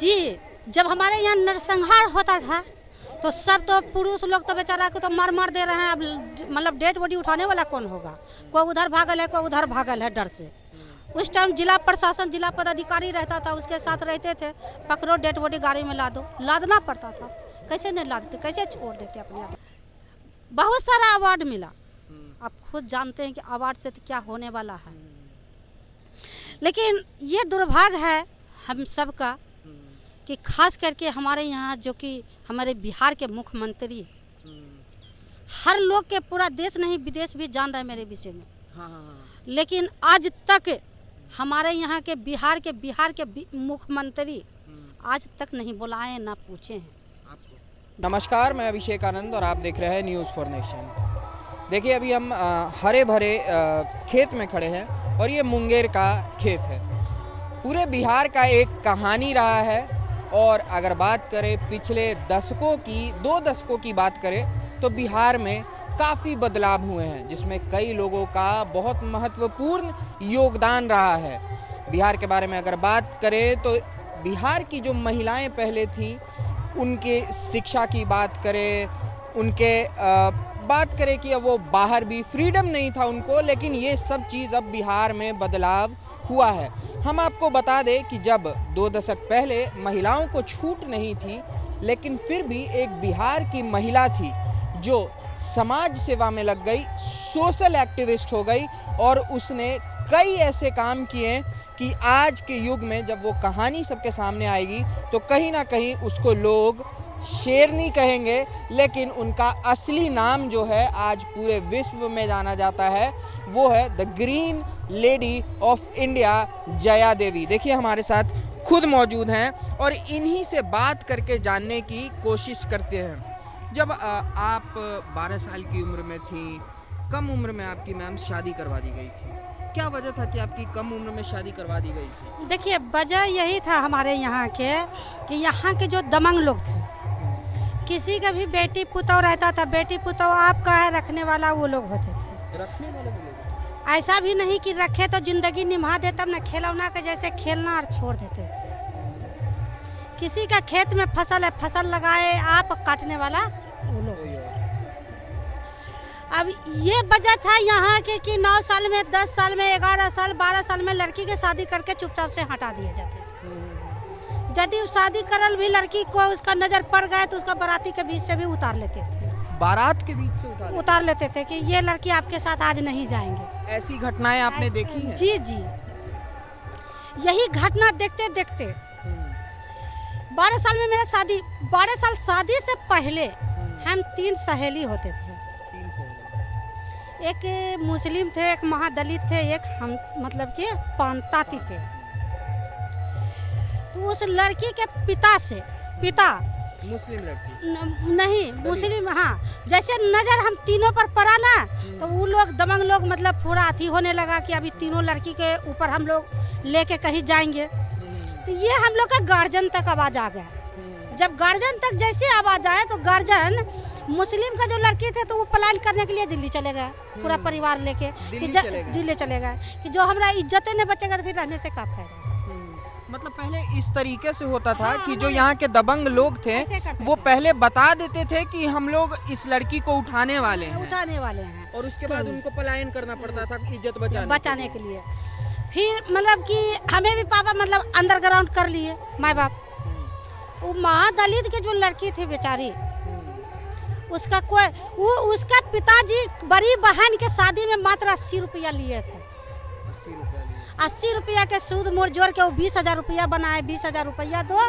जी, जब हमारे यहाँ नरसंहार होता था तो सब तो पुरुष लोग तो बेचारा को तो मार मार दे रहे हैं। अब मतलब डेड बॉडी उठाने वाला कौन होगा? कोई उधर भागल है, कोई उधर भागल है डर से। उस टाइम जिला प्रशासन, जिला पदाधिकारी रहता था, उसके साथ रहते थे। पकड़ो डेड बॉडी गाड़ी में लादो, लादना पड़ता था। कैसे नहीं लादते, कैसे छोड़ देते अपने आप? बहुत सारा अवार्ड मिला। आप खुद जानते हैं कि अवार्ड से तो क्या होने वाला है। लेकिन ये दुर्भाग्य है हम सब का कि खास करके हमारे यहाँ जो कि हमारे बिहार के मुख्यमंत्री, हर लोग के पूरा देश नहीं विदेश भी जान रहा है मेरे विषय में। लेकिन आज तक हमारे यहाँ के बिहार के मुख्यमंत्री आज तक नहीं बुलाए ना पूछे हैं। नमस्कार, मैं अभिषेक आनंद और आप देख रहे हैं न्यूज़ फॉर नेशन। देखिए, अभी हम हरे भरे खेत में खड़े हैं और ये मुंगेर का खेत है। पूरे बिहार का एक कहानी रहा है। और अगर बात करें पिछले दशकों की, 2 दशकों की बात करें तो बिहार में काफ़ी बदलाव हुए हैं, जिसमें कई लोगों का बहुत महत्वपूर्ण योगदान रहा है। बिहार के बारे में अगर बात करें तो बिहार की जो महिलाएं पहले थीं, उनके शिक्षा की बात करें, उनके बात करें कि अब वो बाहर भी फ्रीडम नहीं था उनको, लेकिन ये सब चीज़ अब बिहार में बदलाव हुआ है। हम आपको बता दें कि जब 2 दशक पहले महिलाओं को छूट नहीं थी, लेकिन फिर भी एक बिहार की महिला थी जो समाज सेवा में लग गई, सोशल एक्टिविस्ट हो गई और उसने कई ऐसे काम किए कि आज के युग में जब वो कहानी सबके सामने आएगी तो कहीं ना कहीं उसको लोग शेरनी कहेंगे, लेकिन उनका असली नाम जो है आज पूरे विश्व में जाना जाता है, वो है the green lady of India, Jaya Devi. देखिए, हमारे साथ खुद मौजूद हैं और इन्हीं से बात करके जानने की कोशिश करते हैं। जब आप 12 साल की उम्र में थी, कम उम्र में आपकी मैम शादी करवा दी गई थी, क्या वजह था कि आपकी कम उम्र में शादी करवा दी गई थी? देखिए, वजह यही था हमारे यहाँ के कि यहाँ के जो दमंग लोग थे, किसी का भी बेटी पुतौ रहता था, बेटी पुतौ आपका है रखने वाला वो लोग होते थे। रखने वाले लोग ऐसा भी नहीं कि रखे तो जिंदगी निभा दे, तब ना खिलौना के जैसे खेलना और छोड़ देते थे। किसी का खेत में फसल है, फसल लगाए आप, काटने वाला वो लोग। अब ये वजह था यहाँ के कि 9 साल में, 10 साल में, 11 साल, 12 साल में लड़की के शादी करके चुपचाप से हटा दिए जाते थे। यदि शादी करल भी लड़की को उसका नजर पड़ गया तो उसका बाराती के बीच से भी उतार लेते थे। बारात के बीच से उतार लेते थे कि ये लड़की आपके साथ आज नहीं जाएंगे। ऐसी घटनाएं आपने देखी हैं? जी जी, यही घटना देखते देखते 12 साल में मेरा शादी, 12 साल शादी से पहले हम 3 सहेली होते थे। 3 सहेली। एक मुस्लिम थे, एक महादलित थे, एक हम मतलब कि पांताती थे। तो उस लड़की के पिता मुस्लिम लड़की नहीं, मुस्लिम, हाँ, जैसे नजर हम तीनों पर पड़ा ना तो वो लोग दमंग लोग मतलब पूरा अथी होने लगा कि अभी तीनों लड़की के ऊपर हम लोग लेके कहीं जाएंगे। तो ये हम लोग का गार्जियन तक आवाज आ गया। जब गार्जियन तक जैसे आवाज आया तो गार्जियन मुस्लिम का जो लड़की थे तो वो पलायन करने के लिए दिल्ली चले गए, पूरा परिवार लेके दिल्ली चले गए कि जो हमारा इज्जतें नहीं बचेगा तो फिर रहने से क्या फायदा। मतलब पहले इस तरीके से होता था कि जो यहाँ के दबंग लोग थे वो पहले बता देते थे कि हम लोग इस लड़की को उठाने वाले हैं और उसके बाद उनको पलायन करना पड़ता था इज्जत बचाने के लिए। फिर मतलब कि हमें भी पापा मतलब अंडरग्राउंड कर लिए माँ बाप। वो महादलित की जो लड़की थी बेचारी, उसका पिताजी बड़ी बहन के शादी में मात्र 80 रुपया लिए थे। 80 रुपया के सूद मोड़ जोड़ के वो 20,000 रुपया बनाए। 20,000 रुपया दो,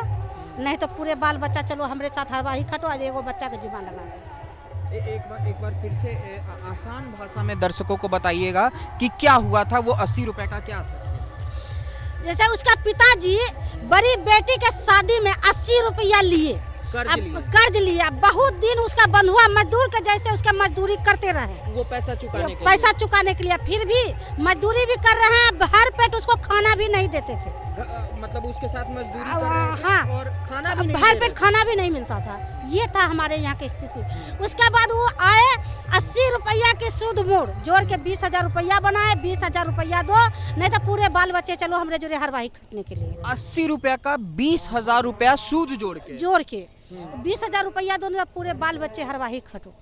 नहीं तो पूरे बाल बच्चा चलो हमारे साथ हरवाही खटवा, एगो बच्चा के जीवन लगा। एक बार फिर से आसान भाषा में दर्शकों को बताइएगा कि क्या हुआ था, वो 80 रुपए का क्या था? जैसे उसका पिताजी बड़ी बेटी के शादी में 80 रुपया लिए, कर्ज लिया। बहुत दिन उसका बंधुआ मजदूर के जैसे उसका मजदूरी करते रहे, वो पैसा चुकाने के लिए। फिर भी मजदूरी भी कर रहे हैं, हर पेट उसको खाना भी नहीं देते थे। मतलब उसके साथ मजदूरी हाँ, कर रहे थे हाँ। और खाना भी नहीं भर दे पेट रहे खाना भी नहीं मिलता था। ये था हमारे यहाँ की स्थिति। उसके बाद वो आए 80 रुपया के सूद मोड़ जोड़ के 20,000 रुपया बनाए, 20,000 रुपया दो, नहीं तो पूरे बाल बच्चे चलो हमरे जोड़े हरवाही खटने के लिए। 80 रुपया का 20,000 रुपया सूद जोड़ के 20,000 रुपया दो, नहीं तो पूरे बाल बच्चे हरवाही खटो।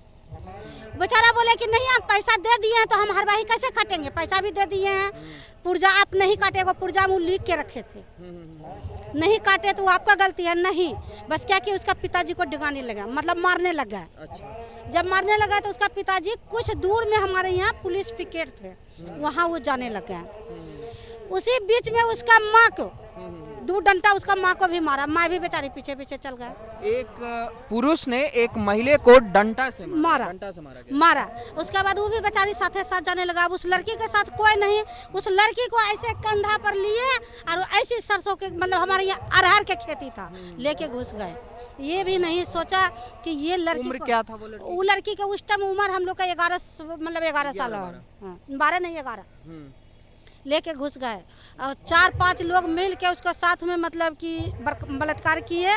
बेचारा बोले कि नहीं हम पैसा दे दिए हैं तो हम हरवाही कैसे काटेंगे, पैसा भी दे दिए हैं, पुर्जा आप नहीं काटेगा, पुर्जा में लिख के रखे थे, नहीं काटे तो वो आपका गलती है। नहीं, बस क्या कि उसका पिताजी को डिगाने लगा, मतलब मारने लगा। अच्छा। जब मारने लगा तो उसका पिताजी कुछ दूर में हमारे यहाँ पुलिस पिकेट थे, वहाँ वो जाने लगा। उसी बीच में उसका माँ को 2 डंडा उसका माँ को भी मारा, माँ भी बेचारी पीछे पीछे चल गए। एक पुरुष ने एक महिला को डंडा से मारा गया। मारा। उसके बाद वो भी बेचारी साथे साथ जाने लगा। अब उस लड़की के साथ कोई नहीं, उस लड़की को ऐसे कंधा पर लिए और ऐसी सरसों के मतलब हमारे यहाँ अरहर के खेती था, लेके घुस गए। ये भी नहीं सोचा कि ये लड़की उम्र क्या था वो लड़की का उस टाइम उम्र हम लोग का 11 साल, 12 नहीं 11, लेके घुस गए और 4-5 लोग मिल के उसको साथ में मतलब कि बलात्कार किए।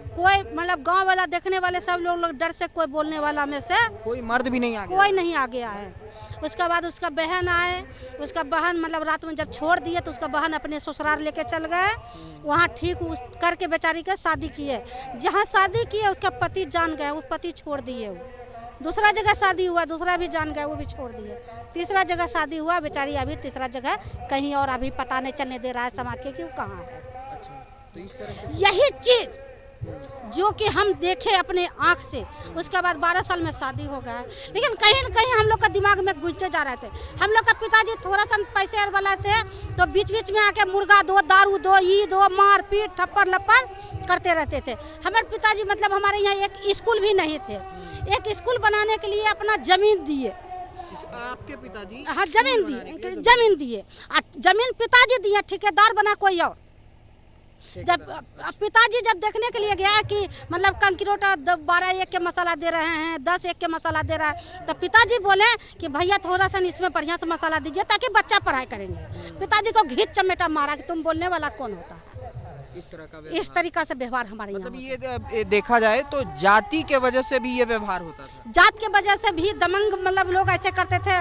कोई मतलब गांव वाला देखने वाले सब लोग डर से, कोई बोलने वाला में से कोई मर्द भी नहीं आ गया, कोई नहीं आ गया है। उसके बाद उसका बहन आए, उसका बहन मतलब रात में जब छोड़ दिए तो उसका बहन अपने ससुराल लेके चल गए। वहाँ ठीक करके बेचारी का शादी किए। जहाँ शादी किए उसका पति जान गए, वो पति छोड़ दिए। वो दूसरा जगह शादी हुआ, दूसरा भी जान गए, वो भी छोड़ दिए। तीसरा जगह शादी हुआ, बेचारी अभी तीसरा जगह कहीं और अभी पता नहीं चलने दे रहा है समाज के कि वो कहाँ है। अच्छा, तो इस तरह से यही चीज जो कि हम देखे अपने आँख से। उसके बाद 12 साल में शादी हो गया, लेकिन कहीं न कहीं हम लोग का दिमाग में घुसते जा रहे थे। हम लोग का पिताजी थोड़ा सा पैसे वाला थे तो बीच बीच में आके मुर्गा दो, दारू दो, ई दो, मार पीट थप्पड़ लप्पड़ करते रहते थे। हमारे पिताजी मतलब हमारे यहाँ एक स्कूल भी नहीं थे, एक स्कूल बनाने के लिए अपना जमीन दिए। आपके पिताजी? हाँ, जमीन दिए। जमीन पिताजी दिए, ठेकेदार बना कोई और। जब पिताजी जब देखने के लिए गया कि मतलब कंक्रीटा 12-1 के मसाला दे रहे हैं, 10-1 के मसाला दे रहा है, तो पिताजी बोले कि भैया थोड़ा सा इसमें बढ़िया से मसाला दीजिए ताकि बच्चा पढ़ाई करेंगे। पिताजी को घींच चमेटा मारा कि तुम बोलने वाला कौन होता है। इस तरीका से व्यवहार हमारे मतलब यहाँ ये देखा जाए तो जाति के वजह से भी ये व्यवहार होता था। जात के वजह से भी दमंग मतलब लोग ऐसे करते थे।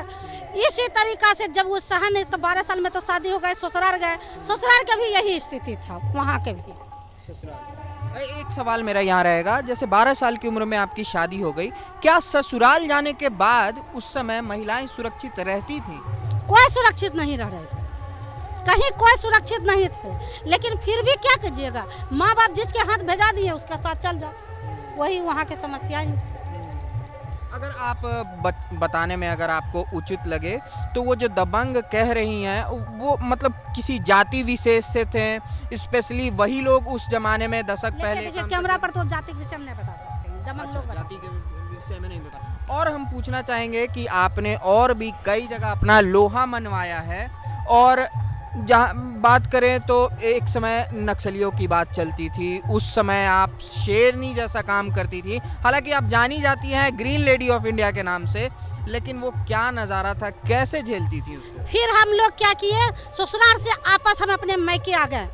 इसी तरीका से जब वो सहन नहीं तो 12 साल में तो शादी हो गए, ससुराल गए, ससुराल का भी यही स्थिति था, वहाँ के भी ससुराल। एक सवाल मेरा यहाँ रहेगा, जैसे 12 साल की उम्र में आपकी शादी हो गई, क्या ससुराल जाने के बाद उस समय महिलाएं सुरक्षित रहती थी? कोई सुरक्षित नहीं रह रहे थे, कहीं कोई सुरक्षित नहीं थे। लेकिन फिर भी क्या कीजिएगा, माँ बाप जिसके हाथ भेजा दिए उसका साथ चल जाओ, वही वहाँ की समस्याएं। अगर आप बताने में अगर आपको उचित लगे तो वो जो दबंग कह रही हैं वो मतलब किसी जाति विशेष से थे, स्पेशली वही लोग उस जमाने में दशक पहले? कैमरा पर तो जाति के विषय हम नहीं बता सकते हैं, दबंग लोग जाति के विषय में नहीं बता। और हम पूछना चाहेंगे कि आपने और भी कई जगह अपना लोहा मनवाया है, और जहाँ बात करें तो एक समय नक्सलियों की बात चलती थी, उस समय आप शेरनी जैसा काम करती थी। हालांकि आप जानी जाती हैं ग्रीन लेडी ऑफ इंडिया के नाम से, लेकिन वो क्या नज़ारा था, कैसे झेलती थी उसको? फिर हम लोग क्या किए, ससुराल से आपस हम अपने मैके आ गए।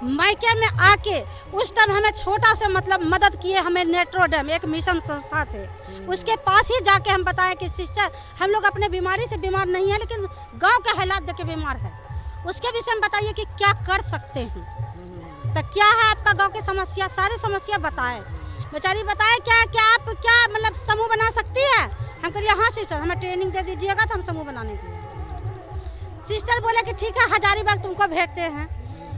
मैके में आके उस टाइम हमें छोटा सा मतलब मदद किए, हमें नेट्रोडम एक मिशन संस्था थे, उसके पास ही जाके हम बताए कि सिस्टर हम लोग अपने बीमारी से बीमार नहीं है, लेकिन गांव के हालात देख के बीमार है, उसके विषय में बताइए कि क्या कर सकते हैं, तो क्या है आपका गांव की समस्या, सारी समस्या बताए। बेचारी बताए क्या आप क्या मतलब समूह बना सकती है। हम कहिए हाँ सिस्टर, हमें ट्रेनिंग दे दीजिएगा तो हम समूह बनाने के लिए। सिस्टर बोले कि ठीक है, हजारीबाग तुमको भेजते हैं।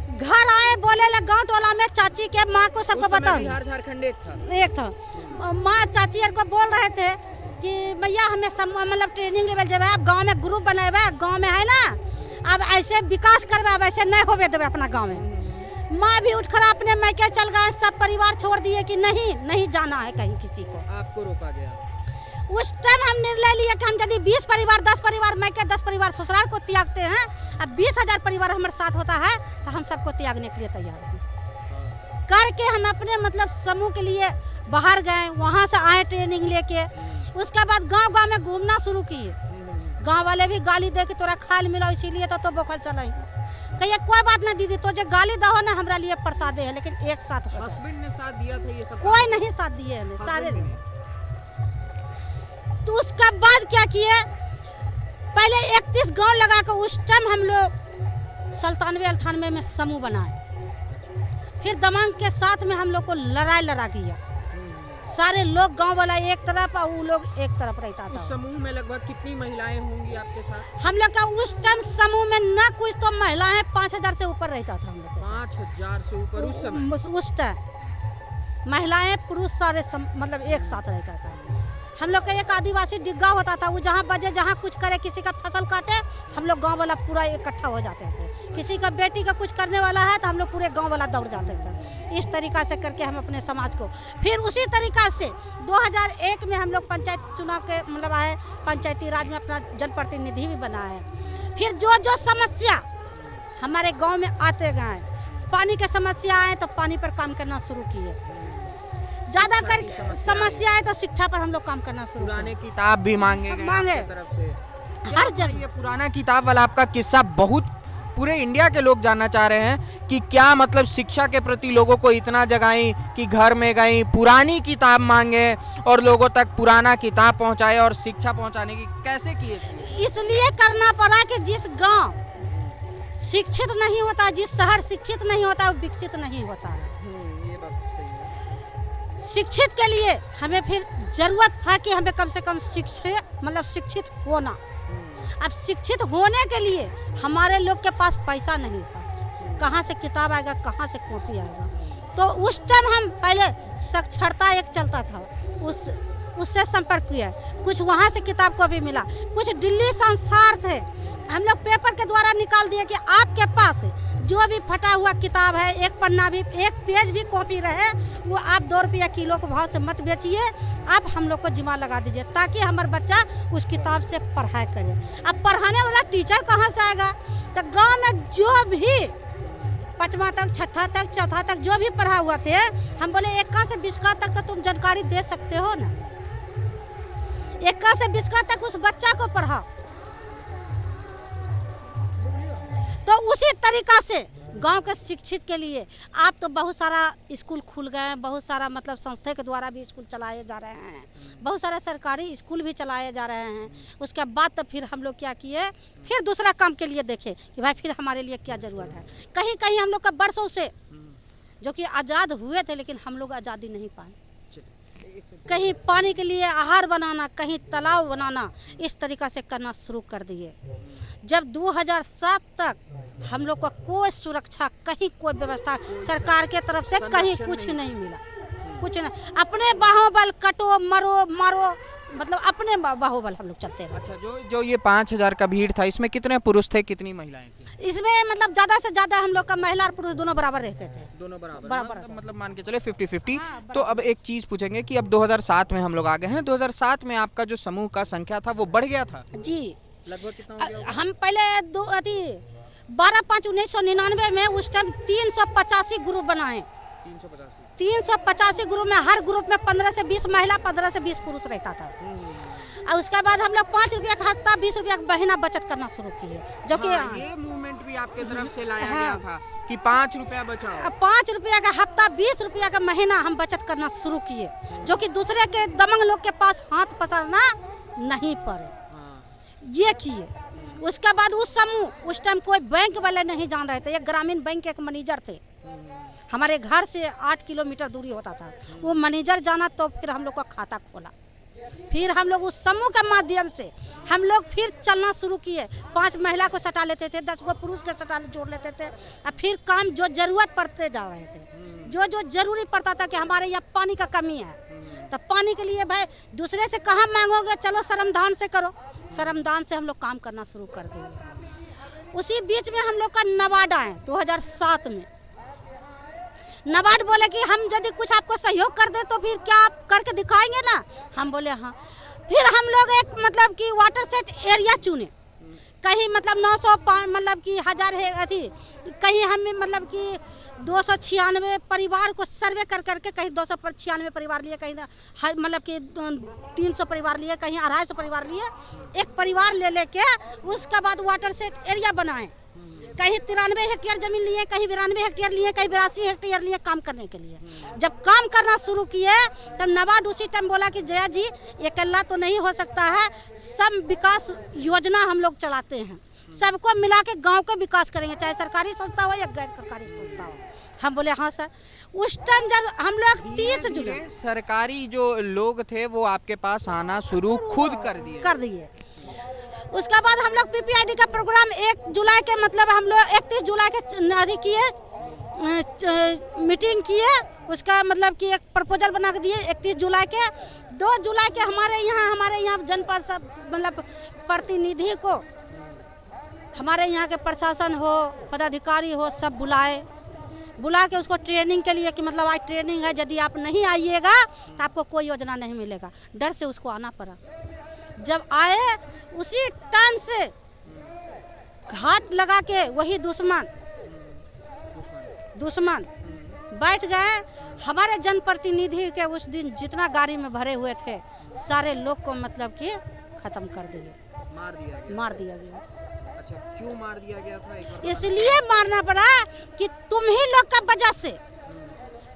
घर आए, बोले लग गाँव टोला में चाची के माँ को सबको बताओ, बिहार झारखंड एक था माँ चाची को बोल रहे थे कि भैया हमें मतलब ट्रेनिंग लेवल जब आप गांव में ग्रुप बनाए, गांव में है ना, अब ऐसे विकास करवे, अब ऐसे नहीं होवे देवे अपना गांव में। माँ भी उठ कर अपने मैके चल गए, सब परिवार छोड़ दिए कि नहीं जाना है कहीं किसी को। आपको रोका गया? उस टाइम हम निर्णय लिया कि हम यदि 20 परिवार 10 परिवार मैके 10 परिवार ससुराल को त्यागते हैं, अब 20,000 परिवार हमारे साथ होता है तो हम सबको त्यागने के लिए तैयार हैं। करके हम अपने मतलब समूह के लिए बाहर गए, वहाँ से आए ट्रेनिंग लेके। उसके बाद गांव में घूमना शुरू किए। गांव वाले भी गाली दे के तोरा खाल मिला इसीलिए तो बोखल चलाई। कहिए कोई बात ना दीदी, तो जो गाली दहो ना हमरा लिए प्रसादे है, लेकिन एक साथ हो जाए। हस्बैंड ने साथ दिया था ये सब? कोई नहीं साथ दिए हमें सारे। हस्बैंड भी नहीं? तो उसके बाद क्या किए, पहले 31 गांव लगा कर उस टाइम हम लोग 97-98 में समूह बनाए। फिर दबंग के साथ में हम लोग को लड़ा किया। सारे लोग गांव वाला एक तरफ और वो लोग एक तरफ रहता उस था। समूह में लगभग कितनी महिलाएं होंगी आपके साथ? हम लोग का उस टाइम समूह में ना कुछ तो महिलाएं 5000 से ऊपर रहता था हम लोग के साथ। 5000 से ऊपर उस समय? उस टाइम महिलाएं पुरुष सारे मतलब एक साथ रहता था। हम लोग का एक आदिवासी डिग्गा होता था, वो जहाँ बजे जहाँ कुछ करे, किसी का फसल काटे, हम लोग गांव वाला पूरा इकट्ठा हो जाते थे। किसी का बेटी का कुछ करने वाला है तो हम लोग पूरे गांव वाला दौड़ जाते थे। इस तरीक़ा से करके हम अपने समाज को, फिर उसी तरीक़ा से 2001 में हम लोग पंचायत चुनाव के मतलब आए, पंचायती राज में अपना जनप्रतिनिधि भी बना है। फिर जो समस्या हमारे गाँव में आते गए, पानी की समस्या आए तो पानी पर काम करना शुरू किए। ज्यादा कर समस्या है तो शिक्षा पर हम लोग काम करना शुरू। पुराने किताब भी मांगे मांगे तरफ से हर जगह। ये पुराना किताब वाला आपका किस्सा बहुत पूरे इंडिया के लोग जानना चाह रहे हैं कि क्या मतलब शिक्षा के प्रति लोगों को इतना जगाई कि घर में गई, पुरानी किताब मांगे और लोगों तक पुराना किताब पहुंचाए और शिक्षा पहुंचाने की कैसे किए? इसलिए करना पड़ा कि जिस गांव शिक्षित नहीं होता, जिस शहर शिक्षित नहीं होता, वो विकसित नहीं होता है। ये बात सही है। शिक्षित के लिए हमें फिर जरूरत था कि हमें कम से कम शिक्षित होना। अब शिक्षित होने के लिए हमारे लोग के पास पैसा नहीं था, कहाँ से किताब आएगा, कहाँ से कॉपी आएगा। तो उस टाइम हम पहले साक्षरता एक चलता था, उससे संपर्क किया, कुछ वहाँ से किताब को भी मिला, कुछ दिल्ली संसार थे, हम लोग पेपर के द्वारा निकाल दिए कि आपके पास जो भी फटा हुआ किताब है, एक पन्ना भी, एक पेज भी कॉपी रहे, वो आप 2 रुपया किलो के भाव से मत बेचिए, आप हम लोग को जिम्मा लगा दीजिए ताकि हमारा बच्चा उस किताब से पढ़ाई करे। अब पढ़ाने वाला टीचर कहाँ से आएगा? तो गांव में जो भी 5वां तक, 6ठा तक, 4था तक जो भी पढ़ा हुआ थे, हम बोले 1 से 20 तक तो तुम जानकारी दे सकते हो ना, 1 से 20 तक उस बच्चा को पढ़ाओ। तो उसी तरीका से गांव के शिक्षित के लिए आप तो बहुत सारा स्कूल खुल गए हैं, बहुत सारा मतलब संस्था के द्वारा भी स्कूल चलाए जा रहे हैं, बहुत सारे सरकारी स्कूल भी चलाए जा रहे हैं। उसके बाद तो फिर हम लोग क्या किए, फिर दूसरा काम के लिए देखे कि भाई फिर हमारे लिए क्या ज़रूरत है। कहीं कहीं हम लोग का बरसों से जो कि आज़ाद हुए थे, लेकिन हम लोग आज़ादी नहीं पाए। कहीं पानी के लिए आहार बनाना, कहीं तालाब बनाना, इस तरीक़ा से करना शुरू कर दिए। जब 2007 तक हम लोग को कोई सुरक्षा, कहीं कोई व्यवस्था सरकार के तरफ से कहीं कुछ नहीं मिला, कुछ नहीं। अपने बाहुबल कटो मरो मारो, मतलब अपने बाहुबल हम लोग चलते हैं। अच्छा, जो ये 5000 का भीड़ था, इसमें कितने पुरुष थे, कितनी महिलाएं थी? इसमें मतलब ज़्यादा से ज़्यादा हम लोग का महिला और पुरुष दोनों बराबर रहते थे। दोनों बराबर मतलब मान के चले 50-50। हाँ, तो अब एक चीज़ पूछेंगे कि अब 2007 में हम लोग आ गए हैं, 2007 में आपका जो समूह का संख्या था वो बढ़ गया था जी। लगभग कितना हो गया? हम पहले 12/5/1999 में उस टाइम 385 ग्रुप बनाए। 385 ग्रुप में हर ग्रुप में 15 से 20 महिला, 15 से 20 पुरुष रहता था। और उसके बाद हम लोग 5 रुपया का हफ्ता, 20 रुपया का महीना बचत करना शुरू किए, जो कि ये मूवमेंट भी आपके तरफ से लाया गया था कि 5 रुपया बचाओ। 5 रुपया का हफ्ता, 20 रुपया का महीना हम बचत करना शुरू किए, जो कि दूसरे के दबंग लोग के पास हाथ पसारना नहीं पड़े, ये किए। उसके बाद उस समूह, उस टाइम कोई बैंक वाले नहीं जान रहे थे, एक ग्रामीण बैंक के एक मैनेजर थे, हमारे घर से 8 किलोमीटर दूरी होता था, वो मैनेजर जाना, तो फिर हम लोग का खाता खोला। फिर हम लोग उस समूह के माध्यम से हम लोग फिर चलना शुरू किए। 5 महिला को सटा लेते थे, 10 को पुरुष के सटा जोड़ लेते थे। और फिर काम जो जरूरत पड़ते जा रहे थे, जो जरूरी पड़ता था कि हमारे यहाँ पानी का कमी है, तो पानी के लिए भाई दूसरे से कहाँ मांगोगे, चलो श्रमदान से करो। श्रमदान से हम लोग काम करना शुरू कर दिए। उसी बीच में हम लोग का नबार्ड आए 2007 में। नबार्ड बोले कि हम यदि कुछ आपको सहयोग कर दे तो फिर क्या आप करके दिखाएंगे ना? हम बोले हाँ। फिर हम लोग एक मतलब कि वाटर सेट एरिया चुने, कहीं मतलब 900 मतलब कि 1000 है अथी, कहीं हमें मतलब कि 296 परिवार को सर्वे कर करके कहीं 296 परिवार लिए, कहीं मतलब कि 300 परिवार लिए, कहीं 250 परिवार लिए। एक परिवार ले लेके उसके बाद वाटर सेट एरिया बनाए। कहीं 93 हेक्टेयर जमीन लिए, कहीं 92 हेक्टेयर लिए, कहीं 82 हेक्टेयर लिए काम करने के लिए। जब काम करना शुरू किए तब नवाड उसी टाइम बोला कि जया जी ये अकेला तो नहीं हो सकता है, सब विकास योजना हम लोग चलाते हैं, सबको मिला के गाँव का विकास करेंगे, चाहे सरकारी संस्था हो या गैर सरकारी संस्था हो। हम बोले हाँ सर। उस टाइम जब हम लोग 30 जुलाई सरकारी जो लोग थे वो आपके पास आना शुरू खुद कर दिए। उसके बाद हम लोग पीपीआईडी का प्रोग्राम 1 जुलाई के मतलब हम लोग 31 जुलाई के अधिक किए, मीटिंग किए, उसका मतलब कि एक प्रपोजल बना के दिए 31 जुलाई के। 2 जुलाई के हमारे यहाँ जनपद मतलब प्रतिनिधि को हमारे यहाँ के प्रशासन हो, पदाधिकारी हो, सब बुला के उसको ट्रेनिंग के लिए कि मतलब आज ट्रेनिंग है, यदि आप नहीं आइएगा तो आपको कोई योजना नहीं मिलेगा। डर से उसको आना पड़ा। जब आए उसी टाइम से घाट लगा के वही दुश्मन बैठ गए। हमारे जनप्रतिनिधि के उस दिन जितना गाड़ी में भरे हुए थे सारे लोग को मतलब कि खत्म कर दिए, मार दिया गया। अच्छा, क्यों मार दिया गया था? इसलिए मारना पड़ा कि तुम ही लोग का वजह से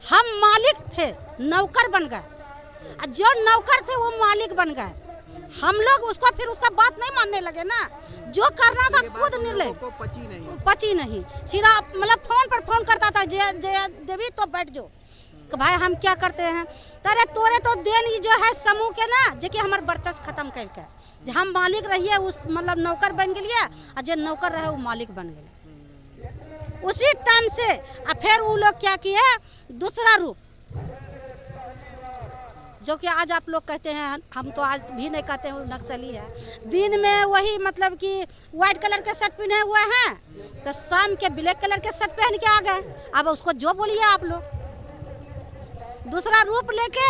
हम मालिक थे, नौकर बन गए। जो नौकर थे वो मालिक बन गए। हम लोग उसको फिर उसका बात नहीं मानने लगे ना, जो करना था खुद मिले, पची नहीं। सीधा मतलब फोन पर फोन करता था, जया देवी तो बैठ जाओ कि भाई हम क्या करते हैं। अरे तोरे तो देन जो है समूह के ना जे कि हमारे वर्चस्व खत्म करके हम मालिक रहिए, उस मतलब नौकर बन गए और जो नौकर रहे वो मालिक बन गए। उसी टाइम से फिर वो लोग क्या किए, दूसरा रूप जो कि आज आप लोग कहते हैं, हम तो आज भी नहीं कहते हैं नक्सली है। दिन में वही मतलब कि व्हाइट कलर के शर्ट पहने हुए हैं, तो शाम के ब्लैक कलर के शर्ट पहन के आ गए। अब उसको जो बोलिए आप लोग, दूसरा रूप लेके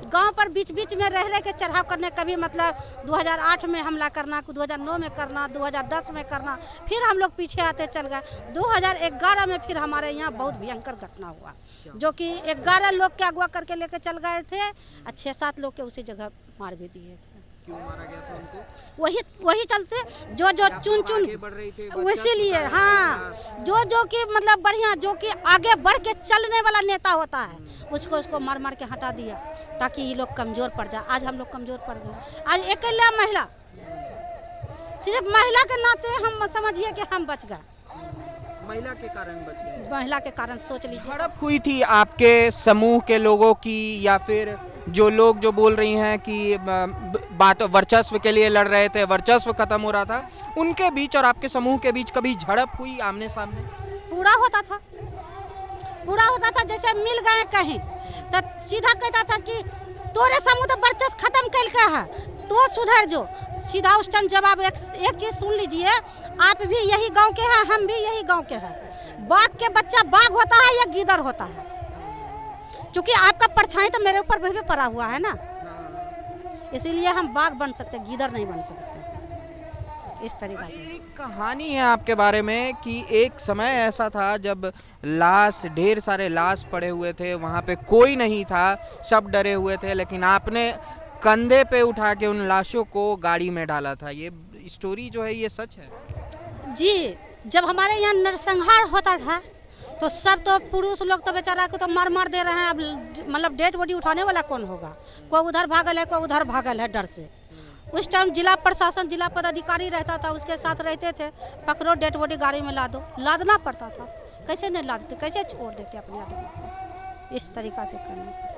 गांव पर बीच बीच में रह के चढ़ाव करने। कभी मतलब 2008 में हमला करना, 2009 में करना, 2010 में करना, फिर हम लोग पीछे आते चल गए। 2011 में फिर हमारे यहाँ बहुत भयंकर घटना हुआ, जो कि 11 लोग के अगवा करके लेके चल गए थे और 6-7 लोग के उसी जगह मार भी दिए थे। क्यों मारा गया था उनको? वही चलते जो चुन इसीलिए हाँ, जो कि मतलब बढ़िया, जो कि आगे बढ़ के चलने वाला नेता होता है उसको मार के हटा दिया ताकि ये लोग कमजोर पड़ जाए। आज हम लोग कमजोर पड़ गए। आज अकेला महिला, सिर्फ महिला के नाते हम समझिए कि हम बच गए। महिला के कारण बच गए। महिला के कारण सोच लीजिए। झड़प हुई थी आपके समूह के लोगों की, या फिर जो लोग जो बोल रही हैं कि बात वर्चस्व के लिए लड़ रहे थे, वर्चस्व खत्म हो रहा था, उनके बीच और आपके समूह के बीच कभी झड़प हुई आमने सामने? पूरा होता था जैसे मिल गए कहीं तो सीधा कहता था कि तोरे समूह तो वर्चस्व खत्म कर के है, तो सुधर जो। सीधा उस टाइम जवाब एक चीज सुन लीजिए, आप भी यही गांव के हैं, हम भी यही गांव के हैं। बाघ के बच्चा बाघ होता है या गीदड़ होता है? क्योंकि आपका परछाई तो मेरे ऊपर भी पड़ा हुआ है ना, इसीलिए हम बाघ बन सकते, गीदड़ नहीं बन सकते। इस तरीके से एक कहानी है आपके बारे में कि एक समय ऐसा था जब ढेर सारे लाश पड़े हुए थे, वहाँ पे कोई नहीं था, सब डरे हुए थे, लेकिन आपने कंधे पे उठा के उन लाशों को गाड़ी में डाला था। ये स्टोरी जो है ये सच है? जी, जब हमारे यहाँ नरसंहार होता था तो सब तो पुरुष लोग तो बेचारा को तो मार दे रहे हैं। अब मतलब डेड बॉडी उठाने वाला कौन होगा? कोई उधर भागल है, कोई उधर भागल है डर से। उस टाइम जिला प्रशासन, जिला पदाधिकारी रहता था, उसके साथ रहते थे। पकड़ो डेड बॉडी गाड़ी में लादो, लादना पड़ता था। कैसे नहीं लादते, कैसे छोड़ देते अपने आदमी को? इस तरीक़ा से करना।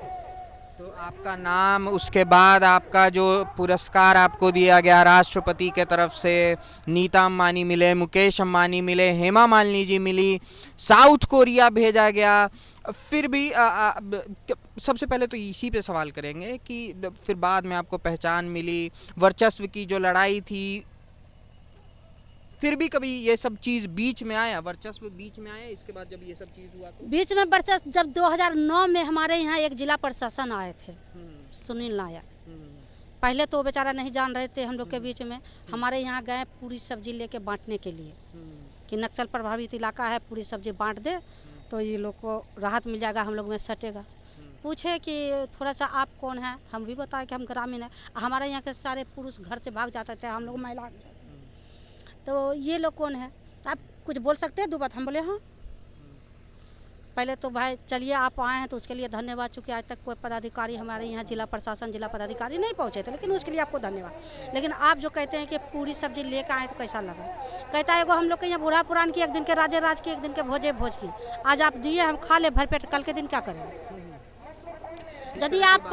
तो आपका नाम, उसके बाद आपका जो पुरस्कार आपको दिया गया राष्ट्रपति के तरफ से, नीता अंबानी मिले, मुकेश अंबानी मिले, हेमा मालिनी जी मिली, साउथ कोरिया भेजा गया, फिर भी सबसे पहले तो इसी पे सवाल करेंगे कि फिर बाद में आपको पहचान मिली, वर्चस्व की जो लड़ाई थी, फिर भी कभी ये सब चीज़ बीच में आया, वर्चस्व बीच में आया इसके बाद जब ये सब चीज़ हुआ तो? बीच में वर्चस्व जब 2009 में हमारे यहाँ एक जिला प्रशासन आए थे, सुनील नायक। पहले तो बेचारा नहीं जान रहे थे हम लोग के बीच में। हमारे यहाँ गए पूरी सब्जी लेके बांटने के लिए कि नक्सल प्रभावित इलाका है, पूरी सब्जी बांट दे तो ये लोग को राहत मिल जाएगा, हम लोग में सटेगा। पूछे कि थोड़ा सा आप कौन है, हम भी बताए कि हम ग्रामीण हैं। हमारे यहाँ के सारे पुरुष घर से भाग जाते थे, हम लोग महिला, तो ये लोग कौन है? आप कुछ बोल सकते हैं? दो बात हम बोले हाँ। पहले तो भाई चलिए आप आए हैं तो उसके लिए धन्यवाद, चूँकि आज तक कोई पदाधिकारी हमारे यहाँ जिला प्रशासन जिला पदाधिकारी नहीं पहुँचे थे, लेकिन उसके लिए आपको धन्यवाद। लेकिन आप जो कहते हैं कि पूरी सब्जी लेकर आए तो कैसा लगा? कहता है वो हम लोग के यहाँ बूढ़ा पुरान की एक दिन के राजे राज की, एक दिन के भोजे भोज की, आज आप दिए हम खा ले भरपेट, कल के दिन क्या करेंगे? यदि आप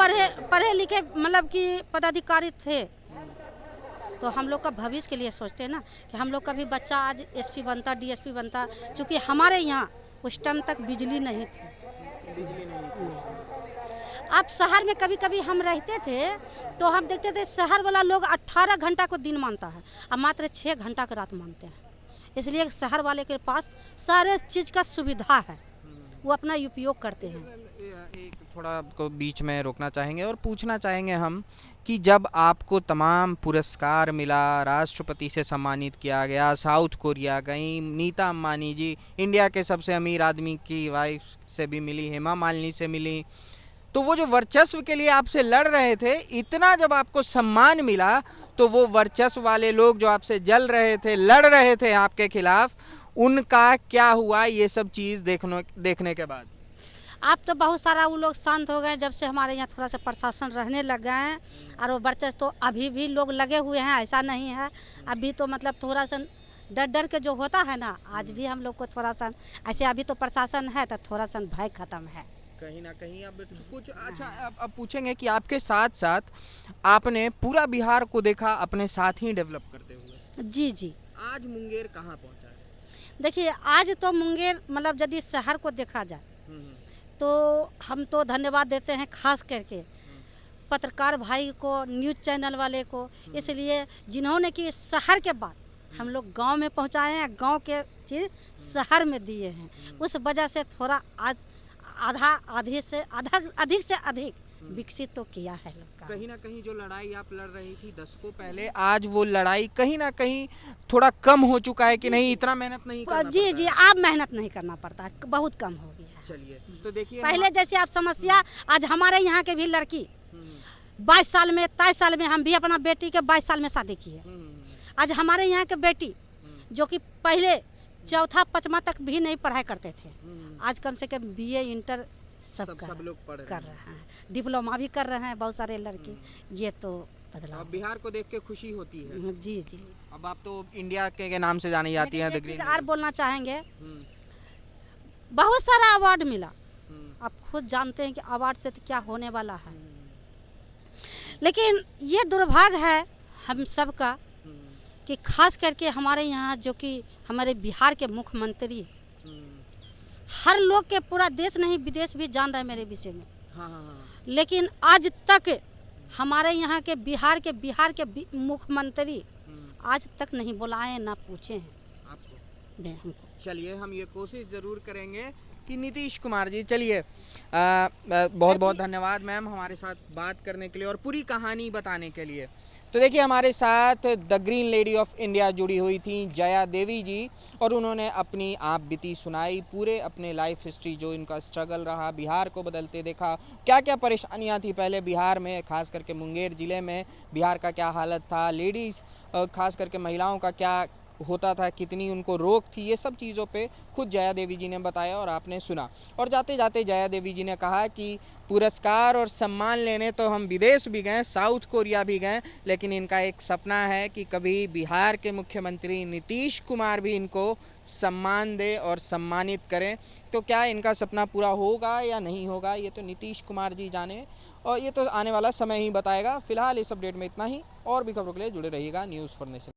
पढ़े लिखे मतलब कि पदाधिकारी थे तो हम लोग का भविष्य के लिए सोचते हैं ना, कि हम लोग का भी बच्चा आज एसपी बनता, डीएसपी बनता, क्योंकि हमारे यहाँ उस टाइम तक बिजली नहीं थी। अब शहर में कभी कभी हम रहते थे तो हम देखते थे शहर वाला लोग 18 घंटा को दिन मानता है, अब मात्र 6 घंटा का रात मानते हैं। इसलिए शहर वाले के पास सारे चीज़ का सुविधा है, वो अपना उपयोग करते हैं। एक थोड़ा आपको बीच में रोकना चाहेंगे और पूछना चाहेंगे हम कि जब आपको तमाम पुरस्कार मिला, राष्ट्रपति से सम्मानित किया गया, साउथ कोरिया गई, नीता अंबानी जी इंडिया के सबसे अमीर आदमी की वाइफ से भी मिली, हेमा मालिनी से मिली, तो वो जो वर्चस्व के लिए आपसे लड़ रहे थे, इतना जब आपको सम्मान मिला तो वो वर्चस्व वाले लोग जो आपसे जल रहे थे, लड़ रहे थे आपके खिलाफ, उनका क्या हुआ ये सब चीज़ देखने के बाद? अब तो बहुत सारा वो लोग शांत हो गए जब से हमारे यहाँ थोड़ा सा प्रशासन रहने लग गए हैं, और वो वर्चस्व तो अभी भी लोग लगे हुए हैं, ऐसा नहीं है। अभी तो मतलब थोड़ा सा डर के जो होता है ना, आज भी हम लोग को थोड़ा सा ऐसे, अभी तो प्रशासन है तो थोड़ा सा भय खत्म है कहीं ना कहीं। अब कुछ अच्छा अब पूछेंगे कि आपके साथ साथ आपने पूरा बिहार को देखा अपने साथ ही डेवलप करते हुए। जी जी। आज मुंगेर कहाँ पहुँचा है? देखिए आज तो मुंगेर मतलब यदि शहर को देखा जाए तो हम तो धन्यवाद देते हैं खास करके पत्रकार भाई को, न्यूज़ चैनल वाले को, इसलिए जिन्होंने कि शहर के बाद हम लोग गांव में पहुंचाए हैं, गांव के चीज़ शहर में दिए हैं। उस वजह से थोड़ा आज अधिक से अधिक विकसित तो किया है लोग का। कहीं ना कहीं जो लड़ाई आप लड़ रही थी दशकों पहले, आज वो लड़ाई कहीं ना कहीं थोड़ा कम हो चुका है कि नहीं, इतना मेहनत नहीं करना जी पड़ता जी, है? अब मेहनत नहीं करना पड़ता है, बहुत कम हो गया है। चलिए तो देखिए, पहले जैसे आप समस्या, आज हमारे यहाँ के भी लड़की 22 साल में 23 साल में, हम भी अपना बेटी के 22 साल में शादी की है। आज हमारे यहाँ के बेटी जो कि पहले चौथा पाँचवा तक भी नहीं पढ़ाई करते थे, आज कम से कम BA इंटर सब लोग पढ़ कर रहे हैं, डिप्लोमा भी कर रहे हैं बहुत सारे लड़के। ये तो बदलाव। अब बिहार को देख के खुशी होती है। जी जी। अब आप तो इंडिया के नाम से जानी जाती हैं, द ग्रीन। और बोलना चाहेंगे, बहुत सारा अवार्ड मिला, आप खुद जानते हैं कि अवार्ड से तो क्या होने वाला है, लेकिन ये दुर्भाग्य है हम सब का कि खास करके हमारे यहाँ जो कि हमारे बिहार के मुख्यमंत्री, हर लोग के पूरा देश नहीं विदेश भी जान रहा है मेरे विषय में। लेकिन आज तक हमारे यहाँ के बिहार के मुख्यमंत्री आज तक नहीं बुलाए, ना पूछे हैं आपको, नहीं हमको। चलिए हम ये कोशिश ज़रूर करेंगे कि नीतीश कुमार जी, चलिए बहुत बहुत धन्यवाद मैम हमारे साथ बात करने के लिए और पूरी कहानी बताने के लिए। तो देखिए हमारे साथ the green lady of India जुड़ी हुई थी जया देवी जी, और उन्होंने अपनी आप बीती सुनाई, पूरे अपने लाइफ हिस्ट्री, जो इनका स्ट्रगल रहा, बिहार को बदलते देखा, क्या क्या परेशानियां थी पहले बिहार में, खास करके मुंगेर ज़िले में बिहार का क्या हालत था, लेडीज़ खास करके महिलाओं का क्या होता था, कितनी उनको रोक थी, ये सब चीज़ों पे खुद जया देवी जी ने बताया और आपने सुना। और जाते जाते जया देवी जी ने कहा कि पुरस्कार और सम्मान लेने तो हम विदेश भी गए, साउथ कोरिया भी गए, लेकिन इनका एक सपना है कि कभी बिहार के मुख्यमंत्री नीतीश कुमार भी इनको सम्मान दे और सम्मानित करें। तो क्या इनका सपना पूरा होगा या नहीं होगा, ये तो नीतीश कुमार जी जाने, और ये तो आने वाला समय ही बताएगा। फिलहाल इस अपडेट में इतना ही, और भी खबरों के लिए जुड़े रहिएगा न्यूज़ फॉर नेशन।